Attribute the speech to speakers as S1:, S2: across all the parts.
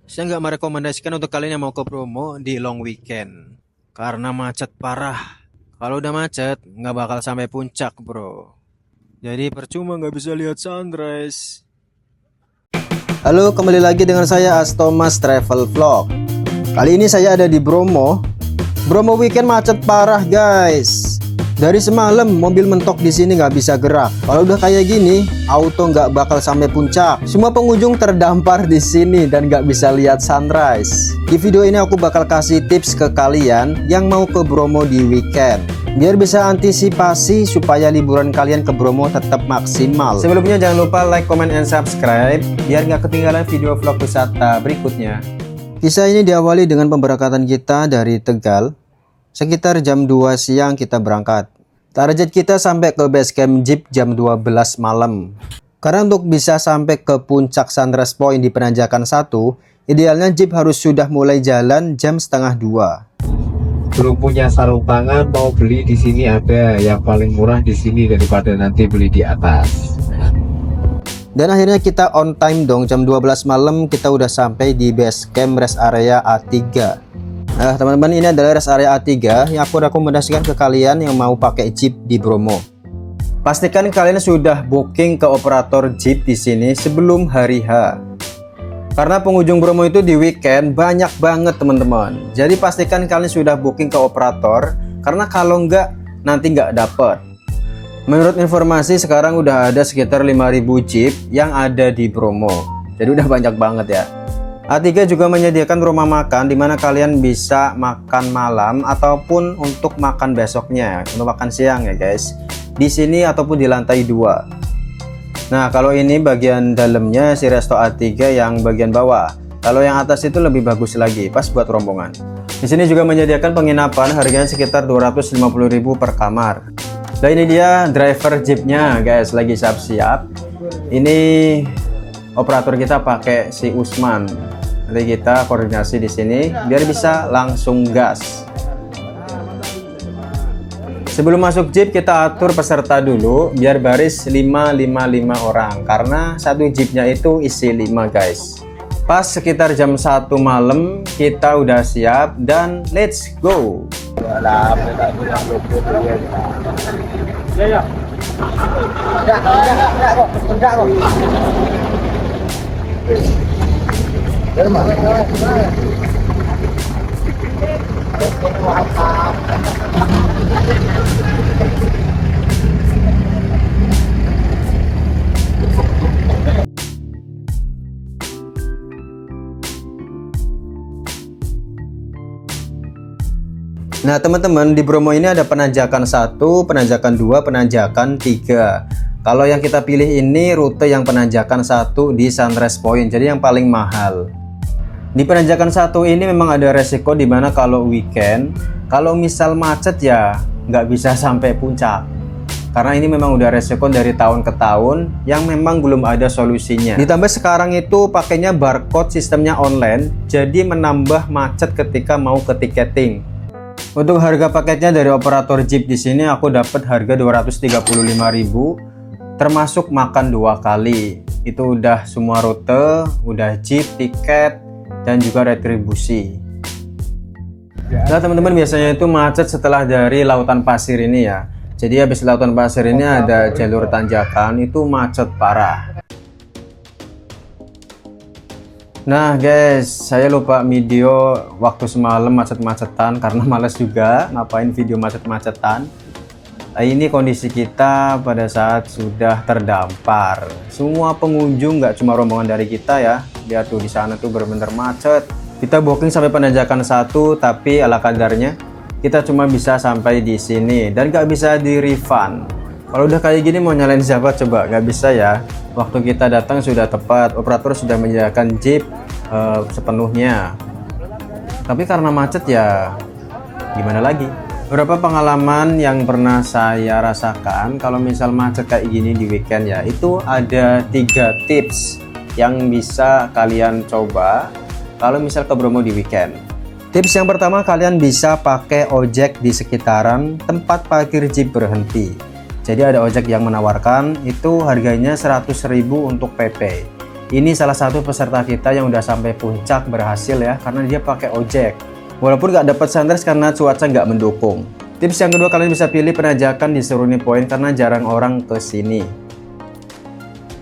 S1: Saya nggak merekomendasikan untuk kalian yang mau ke Bromo di long weekend karena macet parah. Kalau udah macet, nggak bakal sampai puncak, bro. Jadi percuma nggak bisa lihat sunrise.
S2: Halo, kembali lagi dengan saya Astomas Travel Vlog. Kali ini saya ada di Bromo. Bromo weekend macet parah, guys. Dari semalam mobil mentok di sini nggak bisa gerak. Kalau udah kayak gini, auto nggak bakal sampai puncak. Semua pengunjung terdampar di sini dan nggak bisa lihat sunrise. Di video ini aku bakal kasih tips ke kalian yang mau ke Bromo di weekend, biar bisa antisipasi supaya liburan kalian ke Bromo tetap maksimal. Sebelumnya jangan lupa like, comment, and subscribe biar nggak ketinggalan video vlog wisata berikutnya. Kisah ini diawali dengan pemberangkatan kita dari Tegal. Sekitar jam 2 siang kita berangkat. Target kita sampai ke base camp Jeep jam 12 malam. Karena untuk bisa sampai ke puncak Sunrise Point di Penanjakan 1, idealnya Jeep harus sudah mulai jalan jam setengah 2.
S3: Belum punya sarung tangan, mau beli di sini ada yang paling murah di sini daripada nanti beli di atas.
S2: Dan akhirnya kita on time dong, jam 12 malam kita udah sampai di base camp rest area A3. Nah teman-teman, ini adalah rest area A3 yang aku rekomendasikan ke kalian yang mau pakai Jeep di Bromo. Pastikan kalian sudah booking ke operator Jeep di sini sebelum hari H. Karena pengunjung Bromo itu di weekend banyak banget teman-teman. Jadi pastikan kalian sudah booking ke operator, karena kalau enggak nanti nggak dapet. Menurut informasi sekarang udah ada sekitar 5.000 Jeep yang ada di Bromo. Jadi udah banyak banget ya. A3 juga menyediakan rumah makan di mana kalian bisa makan malam ataupun untuk makan besoknya, untuk makan siang ya guys. Di sini ataupun di lantai 2. Nah, kalau ini bagian dalamnya si resto A3 yang bagian bawah. Kalau yang atas itu lebih bagus lagi, pas buat rombongan. Di sini juga menyediakan penginapan, harganya sekitar 250.000 per kamar. Nah, ini dia driver Jeepnya guys, lagi siap-siap. Ini operator kita pakai si Usman. Nanti kita koordinasi di sini biar bisa langsung gas. Sebelum masuk Jeep kita atur peserta dulu biar baris 555 orang, karena satu Jeepnya itu isi 5 guys. Pas sekitar jam 1 malam kita udah siap dan let's go. Nah teman-teman, di Bromo ini ada penanjakan 1, penanjakan 2, penanjakan 3. Kalau yang kita pilih ini rute yang penanjakan 1 di Sunrise Point, jadi yang paling mahal. Di penanjakan 1 ini memang ada resiko dimana kalau weekend, kalau misal macet ya nggak bisa sampai puncak. Karena ini memang udah resiko dari tahun ke tahun yang memang belum ada solusinya. Ditambah sekarang itu pakainya barcode, sistemnya online, jadi menambah macet ketika mau ke tiketing. Untuk harga paketnya dari operator Jeep di sini aku dapat harga 235.000 termasuk makan 2 kali. Itu udah semua rute, udah Jeep, tiket, dan juga retribusi. Nah teman-teman, biasanya itu macet setelah dari Lautan Pasir ini ya. Jadi habis Lautan Pasir ini ada jalur tanjakan, itu macet parah. Nah guys, saya lupa video waktu semalam macet-macetan karena males juga ngapain video macet-macetan. Nah, ini kondisi kita pada saat sudah terdampar. Semua pengunjung, nggak cuma rombongan dari kita ya. Lihat tuh di sana tuh bener-bener macet. Kita booking sampai penanjakan 1, tapi ala kadarnya kita cuma bisa sampai di sini dan nggak bisa di refund. Kalau udah kayak gini mau nyalain siapa coba? Nggak bisa ya. Waktu kita datang sudah tepat, operator sudah menyediakan Jeep sepenuhnya. Tapi karena macet ya gimana lagi? Beberapa pengalaman yang pernah saya rasakan kalau misal macet kayak gini di weekend ya, itu ada 3 tips yang bisa kalian coba kalau misal ke Bromo di weekend. Tips yang pertama, kalian bisa pakai ojek di sekitaran tempat parkir Jeep berhenti. Jadi ada ojek yang menawarkan itu harganya 100.000 untuk PP. Ini salah satu peserta kita yang udah sampai puncak berhasil ya, karena dia pakai ojek. Walaupun nggak dapat sunrise karena cuaca nggak mendukung. Tips yang kedua, kalian bisa pilih penanjakan di Seruni Point karena jarang orang ke sini.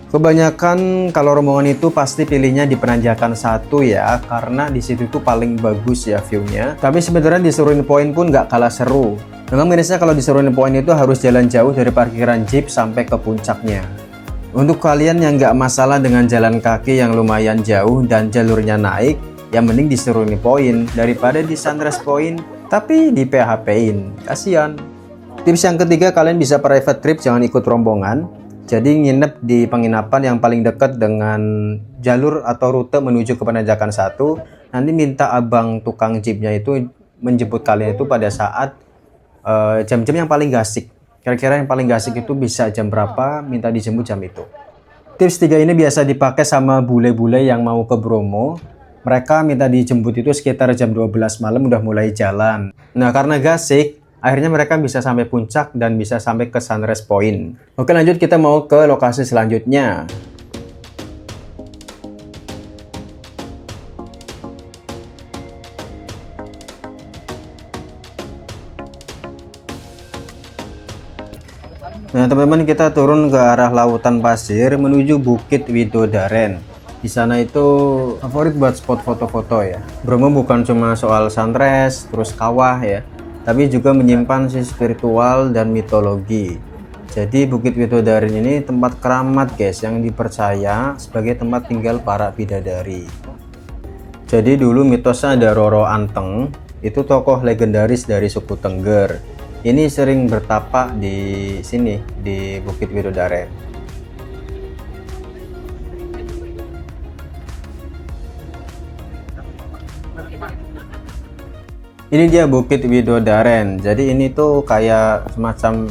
S2: Kebanyakan kalau rombongan itu pasti pilihnya di penanjakan 1 ya, karena di situ tuh paling bagus ya view-nya. Tapi sebenarnya di Seruni Point pun nggak kalah seru. Memang minusnya kalau di Seruni Point itu harus jalan jauh dari parkiran jeep sampai ke puncaknya. Untuk kalian yang nggak masalah dengan jalan kaki yang lumayan jauh dan jalurnya naik, yang mending di Seruni Point daripada di Sunrise Point tapi di PHP-in. Kasian. Tips yang ketiga, kalian bisa private trip, jangan ikut rombongan. Jadi nginep di penginapan yang paling dekat dengan jalur atau rute menuju ke penanjakan 1. Nanti minta abang tukang jeepnya itu menjemput kalian itu pada saat jam-jam yang paling gasik. Kira-kira yang paling gasik itu bisa jam berapa, minta dijemput jam itu. Tips 3 ini biasa dipakai sama bule-bule yang mau ke Bromo. Mereka minta dijemput itu sekitar jam 12 malam udah mulai jalan. Nah, karena gasik, akhirnya mereka bisa sampai puncak dan bisa sampai ke Sunrise Point. Oke, lanjut kita mau ke lokasi selanjutnya. Nah, teman-teman, kita turun ke arah lautan pasir menuju Bukit Widodaren. Di sana itu favorit buat spot foto-foto ya. Bromo bukan cuma soal sunrise, terus kawah ya, tapi juga menyimpan sisi spiritual dan mitologi. Jadi Bukit Widodaren ini tempat keramat guys, yang dipercaya sebagai tempat tinggal para bidadari. Jadi dulu mitosnya ada Roro Anteng, itu tokoh legendaris dari suku Tengger. Ini sering bertapa di sini, di Bukit Widodaren. Ini dia Bukit Widodaren. Jadi ini tuh kayak semacam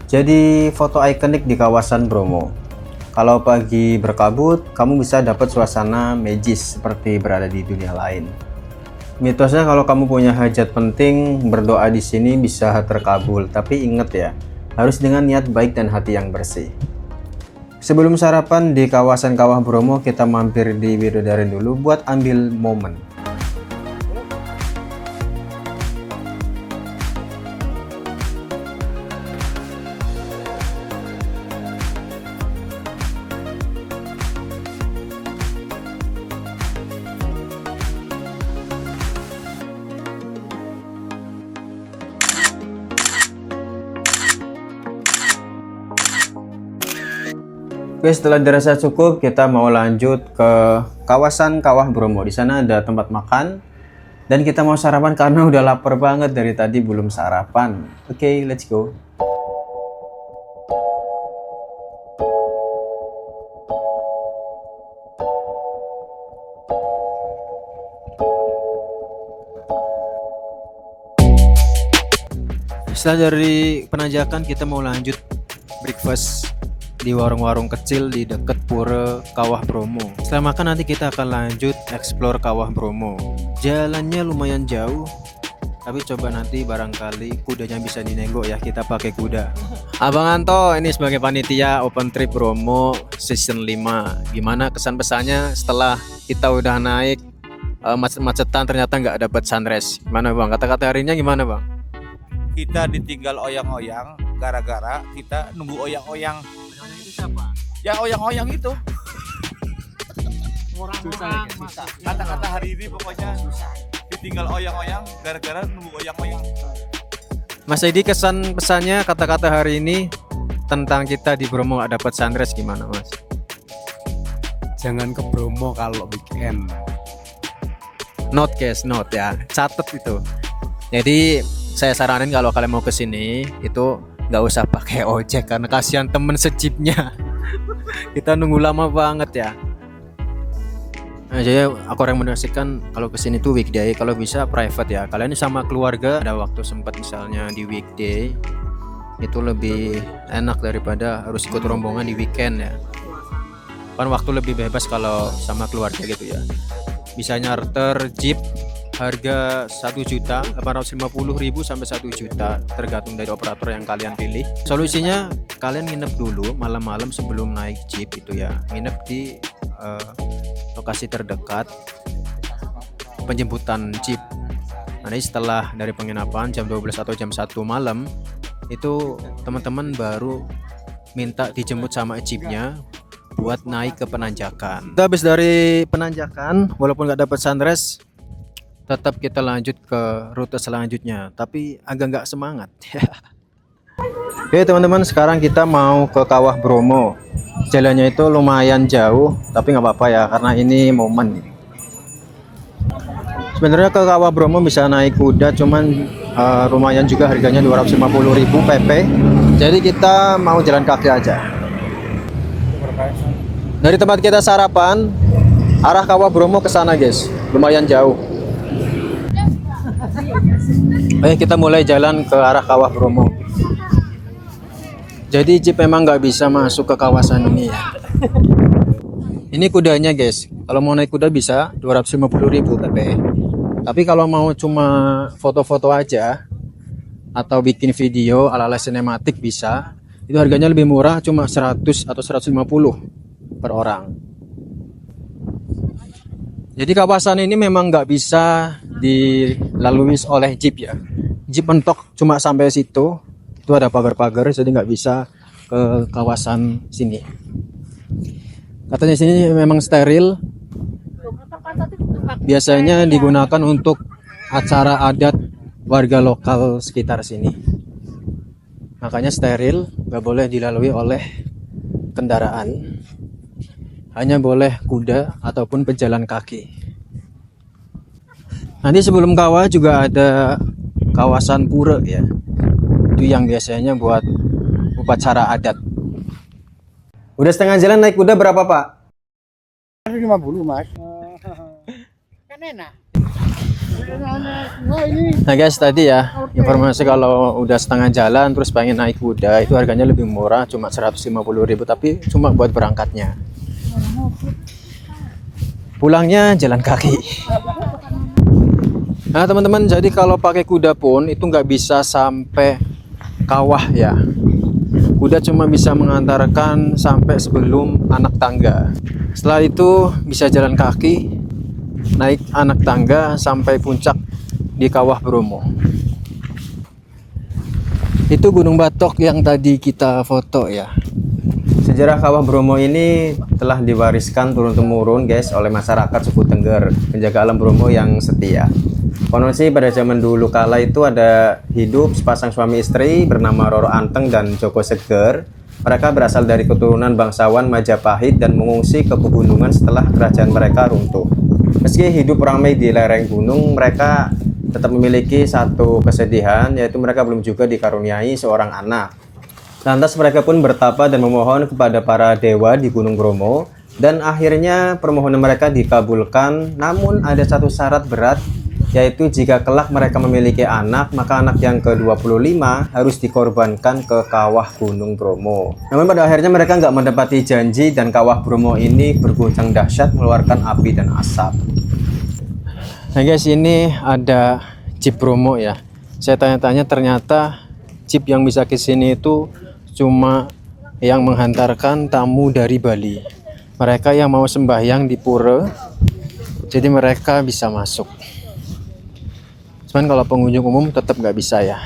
S2: jadi foto ikonik di kawasan Bromo. Kalau pagi berkabut, kamu bisa dapat suasana magis seperti berada di dunia lain. Mitosnya kalau kamu punya hajat penting, berdoa di sini bisa terkabul. Tapi ingat ya, harus dengan niat baik dan hati yang bersih. Sebelum sarapan di kawasan Kawah Bromo, kita mampir di Widodaren dulu buat ambil momen. Oke, setelah dirasa cukup, kita mau lanjut ke kawasan Kawah Bromo. Di sana ada tempat makan dan kita mau sarapan karena udah lapar banget dari tadi belum sarapan. Oke, let's go.
S1: Setelah dari penanjakan, kita mau lanjut breakfast di warung-warung kecil di dekat Pura Kawah Bromo. Setelah makan nanti kita akan lanjut explore Kawah Bromo. Jalannya lumayan jauh, tapi coba nanti barangkali kudanya bisa dinenggok ya, kita pakai kuda. Abang Anto ini sebagai panitia Open Trip Bromo Season 5. Gimana kesan pesannya setelah kita udah naik macet-macetan ternyata nggak dapat sunrise? Gimana bang? Kata-kata harinya gimana bang?
S4: Kita ditinggal oyang-oyang gara-gara kita nunggu oyang-oyang. Siapa? Ya oyang-oyang itu. Orang-orang kata-kata hari ini pokoknya ditinggal oyang-oyang gara-gara nunggu oyang-oyang.
S1: Mas Edi, kesan pesannya kata-kata hari ini tentang kita di Bromo gak dapat sunrise gimana mas?
S5: Jangan ke Bromo kalau weekend.
S1: Note guys, note ya, catet itu. Jadi saya saranin kalau kalian mau kesini itu nggak usah pakai ojek karena kasihan temen sejipnya. Kita nunggu lama banget ya. Nah, jadi aku rekomendasikan kalau kesini tuh weekday, kalau bisa private ya. Kalian sama keluarga ada waktu sempat misalnya di weekday, itu lebih enak daripada harus ikut rombongan di weekend ya. Kan waktu lebih bebas kalau sama keluarga gitu ya. Bisa nyarter jeep harga 1.850.000 sampai 1 juta tergantung dari operator yang kalian pilih. Solusinya kalian nginep dulu malam-malam sebelum naik jeep itu ya, nginep di lokasi terdekat penjemputan jeep. Nanti setelah dari penginapan jam 12 atau jam 1 malam itu teman-teman baru minta dijemput sama jeepnya buat naik ke penanjakan. Kita habis dari penanjakan, walaupun nggak dapat sunrise, tetap kita lanjut ke rute selanjutnya, tapi agak nggak semangat. Oke teman-teman, sekarang kita mau ke Kawah Bromo. Jalannya itu lumayan jauh, tapi nggak apa-apa ya, karena ini momen. Sebenarnya ke Kawah Bromo bisa naik kuda, cuman lumayan juga, harganya 250.000 PP. Jadi kita mau jalan kaki aja. Dari tempat kita sarapan, arah Kawah Bromo ke sana guys, lumayan jauh. Oke, kita mulai jalan ke arah Kawah Bromo. Jadi jeep memang nggak bisa masuk ke kawasan ini ya. Ini kudanya guys, kalau mau naik kuda bisa 250.000 PP. Tapi kalau mau cuma foto-foto aja atau bikin video ala-ala sinematik bisa. Itu harganya lebih murah, cuma 100 atau 150 per orang. Jadi kawasan ini memang nggak bisa dilalui oleh jeep ya. Jeep mentok cuma sampai situ. Itu ada pagar-pagar, jadi nggak bisa ke kawasan sini. Katanya sini memang steril. Biasanya digunakan untuk acara adat warga lokal sekitar sini. Makanya steril, nggak boleh dilalui oleh kendaraan. Hanya boleh kuda ataupun pejalan kaki. Nanti sebelum kawah juga ada kawasan pura ya. Itu yang biasanya buat upacara adat.
S2: Udah setengah jalan naik kuda berapa Pak?
S6: 50 Mas. Kan enak.
S1: Nah guys, tadi ya informasi kalau udah setengah jalan terus pengen naik kuda itu harganya lebih murah, cuma 150.000, tapi cuma buat berangkatnya. Pulangnya jalan kaki. Nah teman-teman, jadi kalau pakai kuda pun itu nggak bisa sampai kawah ya. Kuda cuma bisa mengantarkan sampai sebelum anak tangga. Setelah itu bisa jalan kaki naik anak tangga sampai puncak di Kawah Bromo. Itu Gunung Batok yang tadi kita foto ya.
S2: Sejarah Kawah Bromo ini telah diwariskan turun-temurun guys oleh masyarakat suku Tengger, penjaga alam Bromo yang setia. Konon sih pada zaman dulu kala itu ada hidup sepasang suami istri bernama Roro Anteng dan Joko Seger. Mereka berasal dari keturunan bangsawan Majapahit dan mengungsi ke pegunungan setelah kerajaan mereka runtuh. Meski hidup ramai di lereng gunung, mereka tetap memiliki satu kesedihan, yaitu mereka belum juga dikaruniai seorang anak. Lantas mereka pun bertapa dan memohon kepada para dewa di Gunung Bromo, dan akhirnya permohonan mereka dikabulkan. Namun ada satu syarat berat, yaitu jika kelak mereka memiliki anak, maka anak yang ke-25 harus dikorbankan ke Kawah Gunung Bromo. Namun pada akhirnya mereka nggak mendapati janji, dan Kawah Bromo ini berguncang dahsyat mengeluarkan api dan asap.
S1: Nah guys, ini ada jeep Bromo ya. Saya tanya-tanya, ternyata jeep yang bisa ke sini itu cuma yang menghantarkan tamu dari Bali. Mereka yang mau sembahyang di pura, jadi mereka bisa masuk. Cuman kalau pengunjung umum tetap nggak bisa ya.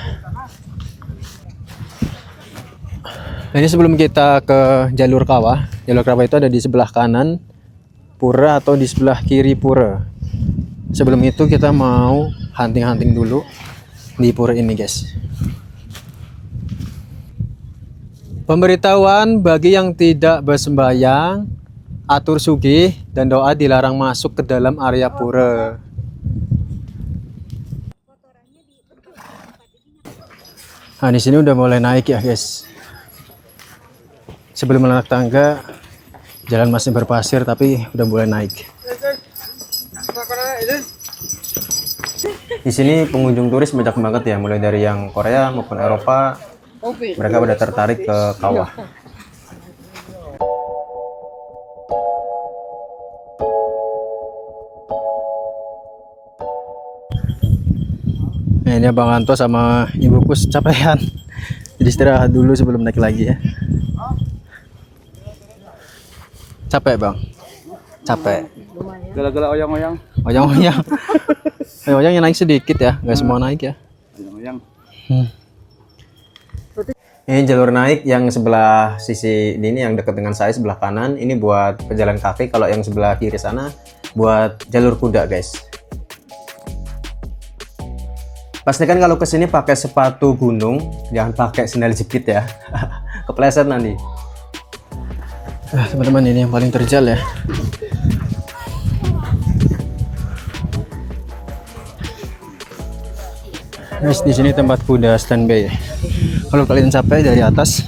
S1: Jadi sebelum kita ke jalur kawah itu ada di sebelah kanan pura atau di sebelah kiri pura. Sebelum itu kita mau hunting-hunting dulu di pura ini guys. Pemberitahuan bagi yang tidak bersembahyang, atur sugih dan doa dilarang masuk ke dalam area pura. Nah di sini udah mulai naik ya guys. Sebelum anak tangga, jalan masih berpasir tapi udah mulai naik.
S2: Di sini pengunjung turis banyak banget ya, mulai dari yang Korea maupun Eropa. Mereka pada tertarik ke kawah.
S1: Nah, ini Bang Anto sama ibuku capean. Jadi istirahat dulu sebelum naik lagi ya. Capek Bang?
S2: Capek.
S5: Gala-gala oyang-oyang.
S2: Oyang-oyang. Oyang yang naik sedikit ya, nggak semua naik ya.
S5: Oyang-oyang.
S2: Ini jalur naik yang sebelah sisi ini yang dekat dengan saya sebelah kanan. Ini buat pejalan kaki. Kalau yang sebelah kiri sana buat jalur kuda, guys. Pastikan kalau kesini pakai sepatu gunung, jangan pakai sandal jepit ya. Kepleset nanti. Teman-teman, ini yang paling terjal ya. Guys, di sini tempat kuda standby ya. Kalau kalian capek dari atas,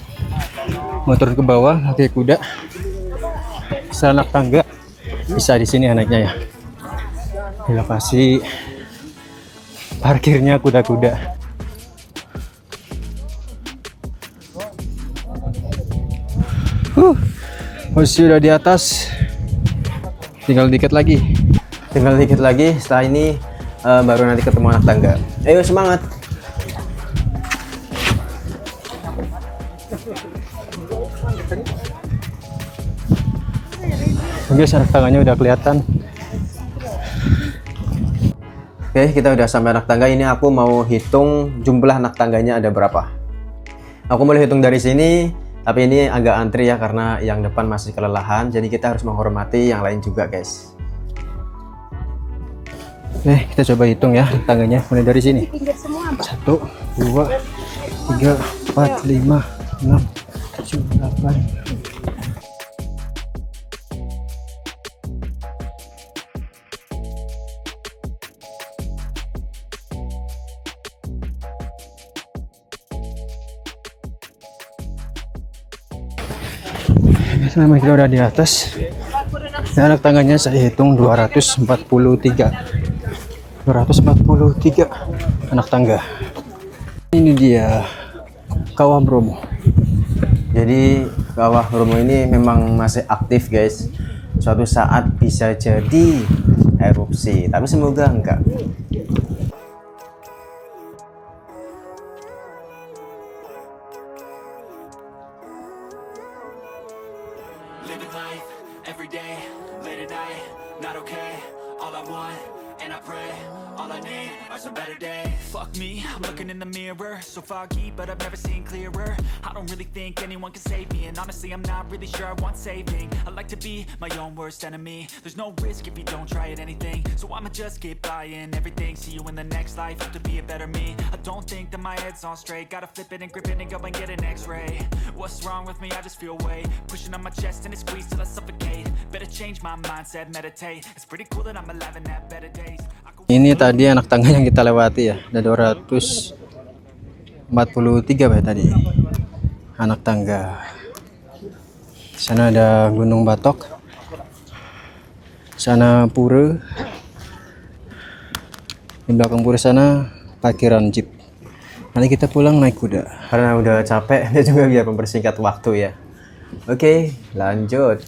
S2: mau turun ke bawah pakai kuda, bisa anak tangga, bisa di sini naiknya ya. Di lokasi parkirnya kuda-kuda. Sudah di atas, tinggal dikit lagi. Setelah ini baru nanti ketemu anak tangga. Ayo semangat. Oke, anak tangganya udah kelihatan. Oke, kita udah sampai anak tangga. Ini aku mau hitung jumlah anak tangganya ada berapa. Aku boleh hitung dari sini, tapi ini agak antri ya karena yang depan masih kelelahan. Jadi kita harus menghormati yang lain juga, guys. Oke, kita coba hitung ya tangganya mulai dari sini. 1, 2, 3, 4, 5, 6, 7, 8. Selama kita udah di atas, dan anak tangganya saya hitung 243 anak tangga. Ini dia Kawah Bromo. Jadi Kawah Bromo ini memang masih aktif, guys. Suatu saat bisa jadi erupsi, tapi semoga enggak.
S7: Living life every day, late at night, not okay. All I want, and I pray, all I need are some better days. Fuck me, I'm looking in the mirror, so foggy, but I've never seen clearer. I don't really think anyone can save me, and honestly I'm not really sure I want saving. I like to be my own worst enemy. There's no risk if you don't try at anything, so I'ma just keep buying everything. See you in the next life, have to be a better me. I don't think that my head's on straight, gotta flip it and grip it and go and get an x-ray. What's wrong with me? I just feel weight pushing on my chest and it squeezes till I suffocate. Better change my mindset, meditate. It's pretty cool that I'm alive and have better days.
S2: Ini tadi anak tangga yang kita lewati ya, ada 243 Pak tadi anak tangga. Di sana ada Gunung Batok, sana pura, di belakang pura sana parkiran jeep. Nanti kita pulang naik kuda karena udah capek, dia juga biar mempersingkat waktu ya. Oke, lanjut.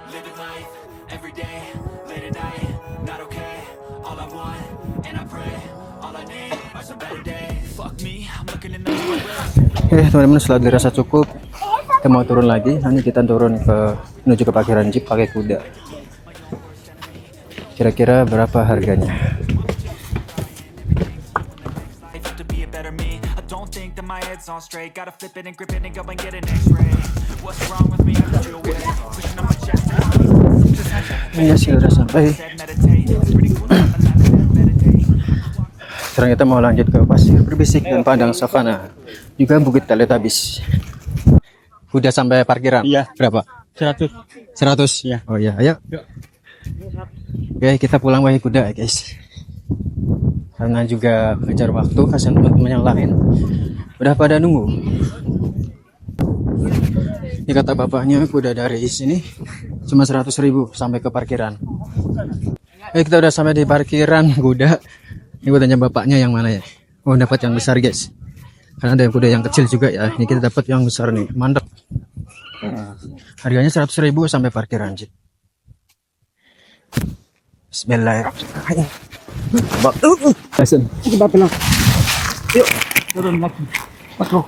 S7: Living life every day, late at night, not okay. All I want, and I pray, all I need are some better days. Fuck me, I'm looking in the mirror.
S2: Oke teman-teman, setelah dirasa cukup kita mau turun lagi. Nanti kita turun menuju ke parkiran jeep pakai kuda. Kira-kira berapa harganya?
S7: Life to be a better me. I don't think that my head's on straight. Gotta flip it and grip it and go and get an x-ray. What's wrong with me? I just feel weight pushing on my chest.
S2: Ini sudah sampai.
S7: Meditate. It's pretty cool that I'm alive and have better days.
S2: Sekarang kita mau lanjut ke pasir berbisik dan padang savana, juga bukit Teletubbies. Udah sampai parkiran?
S5: Iya.
S2: Berapa?
S5: 100.
S2: 100?
S5: Iya.
S2: Oh iya, ayo. Oke, kita pulang pakai kuda ya guys. Karena juga ngejar waktu, kasihan teman-teman yang lain udah pada nunggu. Ini kata bapaknya kuda dari sini cuma 100.000 sampai ke parkiran. Kita udah sampai di parkiran kuda. Ini kudanya bapaknya yang mana ya? Oh, dapat yang besar guys. Karena ada yang kuda yang kecil juga ya. Ini kita dapat yang besar nih, mantap. Harganya 100.000 sampai parkiran jeep. Bismillahirrahmanirrahim.
S6: Turun lagi. Aduh.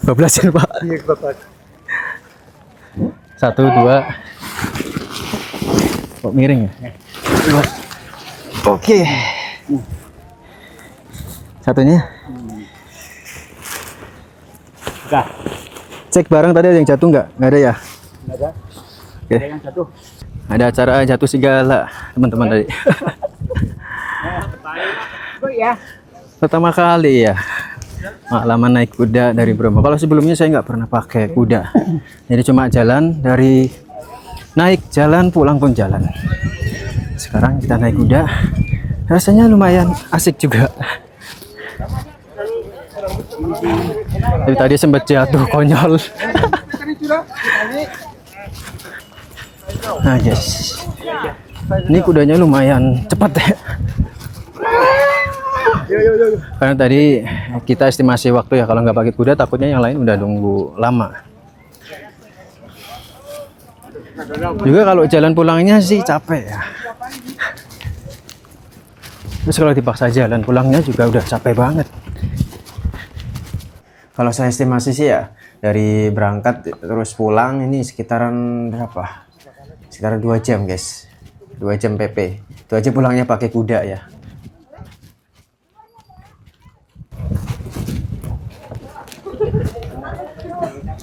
S2: Bablasan Pak.
S6: Iya, Bapak.
S2: 1, 2. Kok miring ya? Oke. Satunya.
S6: Udah.
S2: Cek barang tadi ada yang jatuh nggak? Nggak ada ya?
S6: Nggak ada.
S2: Oke.
S6: Ada yang jatuh.
S2: Ada acara jatuh segala teman-teman tadi.
S6: Ya.
S2: Pertama kali ya pengalaman naik kuda dari Bromo. Kalau sebelumnya saya nggak pernah pakai kuda, jadi cuma jalan dari naik jalan pulang pun jalan. Sekarang kita naik kuda, rasanya lumayan asik juga. Tapi tadi sempat jatuh konyol. Nah guys, ini kudanya lumayan cepat ya. Karena tadi kita estimasi waktu ya, kalau nggak pakai kuda takutnya yang lain udah nunggu lama. Juga kalau jalan pulangnya sih capek ya. Terus kalau dipaksa jalan pulangnya juga udah capek banget. Kalau saya estimasi sih ya, dari berangkat terus pulang ini sekitaran berapa? Sekitar 2 jam guys. 2 jam PP. Itu aja pulangnya pakai kuda ya.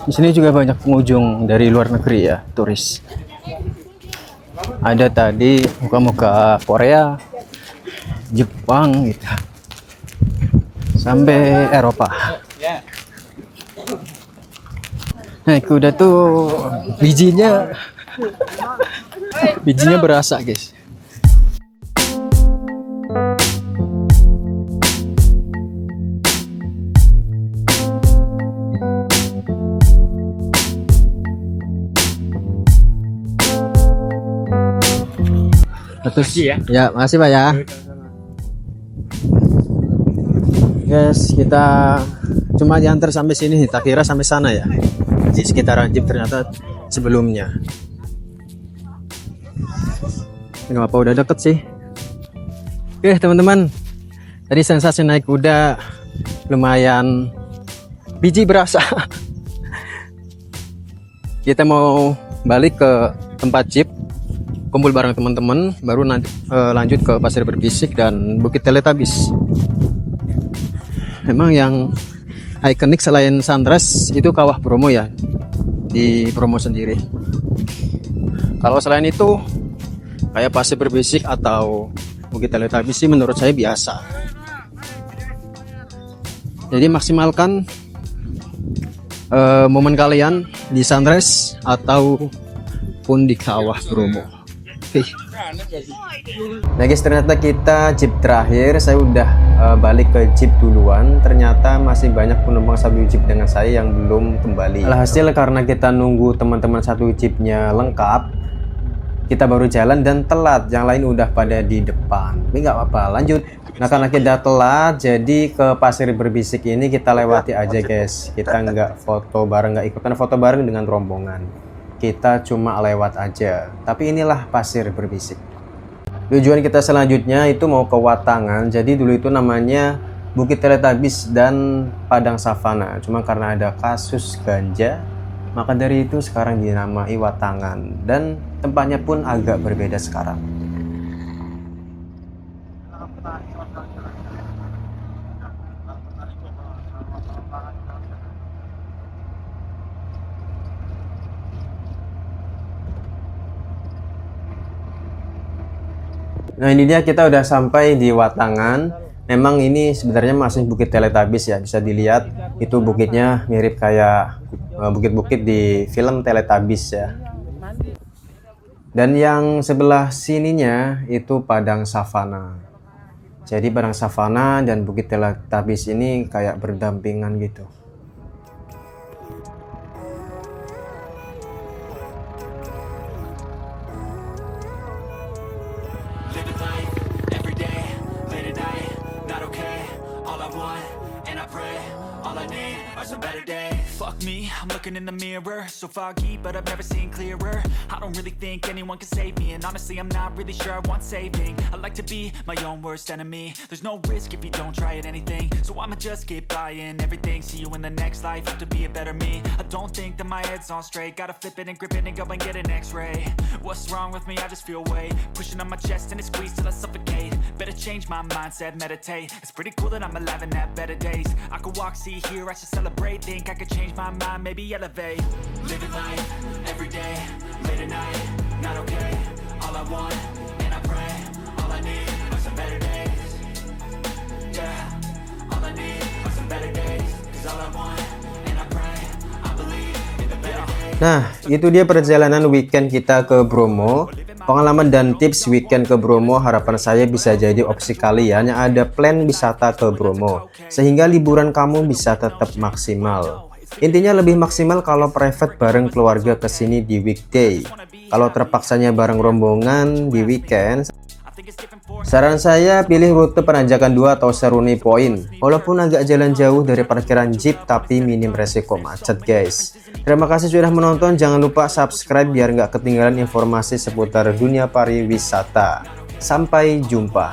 S2: Di sini juga banyak pengunjung dari luar negeri ya, turis. Ada tadi muka-muka Korea, Jepang gitu, sampai Eropa. Nah, kuda tuh bijinya berasa guys. Terus ya, makasih Pak ya. Guys, kita cuma diantar sampai sini, tak kira sampai sana ya. Di sekitaran jeep ternyata sebelumnya. Nggak apa, udah deket sih. Oke teman-teman, tadi sensasi naik kuda lumayan biji berasa. Kita mau balik ke tempat jeep, kumpul bareng teman-teman, baru nanti lanjut ke Pasir Berbisik dan Bukit Teletabis. Memang yang ikonik selain Sunrise itu Kawah Bromo ya, di Bromo sendiri. Kalau selain itu kayak Pasir Berbisik atau Bukit Teletabis sih menurut saya biasa. Jadi maksimalkan momen kalian di Sunrise ataupun di Kawah Bromo. Oke. Nah guys, ternyata kita jeep terakhir. Saya udah balik ke jeep duluan. Ternyata masih banyak penumpang satu jeep dengan saya yang belum kembali. Alhasil karena kita nunggu teman-teman satu jeepnya lengkap, kita baru jalan dan telat. Yang lain udah pada di depan. Tapi nggak apa-apa, lanjut. Nah karena kita telat, jadi ke Pasir Berbisik ini kita lewati aja guys. Kita nggak foto bareng, nggak ikutan foto bareng dengan rombongan. Kita cuma lewat aja. Tapi inilah Pasir Berbisik. Tujuan kita selanjutnya itu mau ke Watangan. Jadi dulu itu namanya Bukit Teletabis dan Padang Savana. Cuma karena ada kasus ganja, maka dari itu sekarang dinamai Watangan. Dan tempatnya pun agak berbeda sekarang. Nah ini dia, kita udah sampai di Watangan. Memang ini sebenarnya masih Bukit Teletabis ya, bisa dilihat itu bukitnya mirip kayak bukit-bukit di film Teletubbies ya. Dan yang sebelah sininya itu Padang Savana. Jadi Padang Savana dan Bukit Teletabis ini kayak berdampingan gitu.
S7: all I need are some better days. Fuck me, I'm looking in the mirror, so foggy, but I've never seen clearer. I don't really think anyone can save me, and honestly I'm not really sure I want saving. I like to be my own worst enemy. There's no risk if you don't try at anything, so I'ma just keep buying everything. See you in the next life, have to be a better me. I don't think that my head's on straight, gotta flip it and grip it and go and get an x-ray. What's wrong with me? I just feel weight pushing on my chest and it squeezes till I suffocate. Better change my mindset, meditate. It's pretty cool that I'm alive and have better days. I could walk, see, hear, I should celebrate. Think I could change my mind, maybe elevate. Living life, every day, late at night, not okay. All I want, and I pray, all I need are some better days. Yeah, all I need are some better days. Cause all I want, and I pray, I believe in the better days.
S2: Nah, itu dia perjalanan weekend kita ke Bromo. Pengalaman dan tips weekend ke Bromo harapan saya bisa jadi opsi kalian yang ada plan wisata ke Bromo, sehingga liburan kamu bisa tetap maksimal. Intinya lebih maksimal kalau private bareng keluarga ke sini di weekday. Kalau terpaksanya bareng rombongan di weekend, saran saya pilih rute Penanjakan 2 atau Seruni Point. Walaupun agak jalan jauh dari parkiran jeep, tapi minim resiko macet guys. Terima kasih sudah menonton, jangan lupa subscribe biar nggak ketinggalan informasi seputar dunia pariwisata. Sampai jumpa.